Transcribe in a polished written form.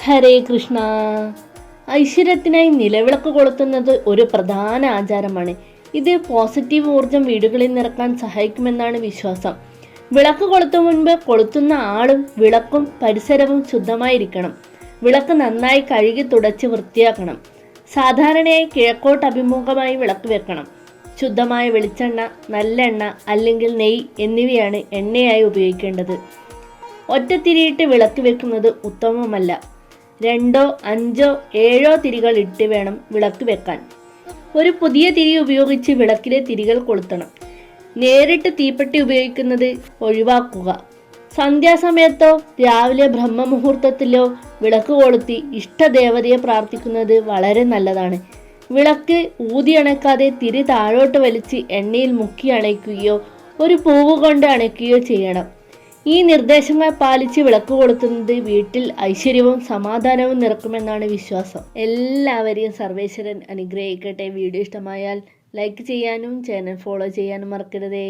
ഹരേ കൃഷ്ണ. ഐശ്വര്യത്തിനായി നിലവിളക്ക് കൊളുത്തുന്നത് ഒരു പ്രധാന ആചാരമാണ്. ഇത് പോസിറ്റീവ് ഊർജം വീടുകളിൽ നിറക്കാൻ സഹായിക്കുമെന്നാണ് വിശ്വാസം. വിളക്ക് കൊളുത്തും മുൻപ് കൊളുത്തുന്ന ആളും വിളക്കും പരിസരവും ശുദ്ധമായിരിക്കണം. വിളക്ക് നന്നായി കഴുകി തുടച്ച് വൃത്തിയാക്കണം. സാധാരണയായി കിഴക്കോട്ട് അഭിമുഖമായി വിളക്ക് വെക്കണം. ശുദ്ധമായ വെളിച്ചെണ്ണ, നല്ലെണ്ണ അല്ലെങ്കിൽ നെയ്യ് എന്നിവയാണ് എണ്ണയായി ഉപയോഗിക്കേണ്ടത്. ഒറ്റത്തിരിയിട്ട് വിളക്ക് വെക്കുന്നത് ഉത്തമമല്ല. 2, 5, 7 തിരികൾ ഇട്ട് വേണം വിളക്ക് വെക്കാൻ. ഒരു പുതിയ തിരി ഉപയോഗിച്ച് വിളക്കിലെ തിരികൾ കൊളുത്തണം. നേരിട്ട് തീപ്പെട്ടി ഉപയോഗിക്കുന്നത് ഒഴിവാക്കുക. സന്ധ്യാസമയത്തോ രാവിലെ ബ്രഹ്മമുഹൂർത്തത്തിലോ വിളക്ക് കൊളുത്തി ഇഷ്ടദേവതയെ പ്രാർത്ഥിക്കുന്നത് വളരെ നല്ലതാണ്. വിളക്ക് ഊതി അണയ്ക്കാതെ തിരി താഴോട്ട് വലിച്ച് എണ്ണയിൽ മുക്കി അണയ്ക്കുകയോ ഒരു പൂവ് കൊണ്ട് അണയ്ക്കുകയോ ചെയ്യണം. ഈ നിർദ്ദേശങ്ങൾ പാലിച്ച് വിളക്ക് കൊളുത്തുന്നത് വീട്ടിൽ ഐശ്വര്യവും സമാധാനവും നിറക്കുമെന്നാണ് വിശ്വാസം. എല്ലാവരെയും സർവേശ്വരൻ അനുഗ്രഹിക്കട്ടെ. വീഡിയോ ഇഷ്ടമായാൽ ലൈക്ക് ചെയ്യാനും ചാനൽ ഫോളോ ചെയ്യാനും മറക്കരുതേ.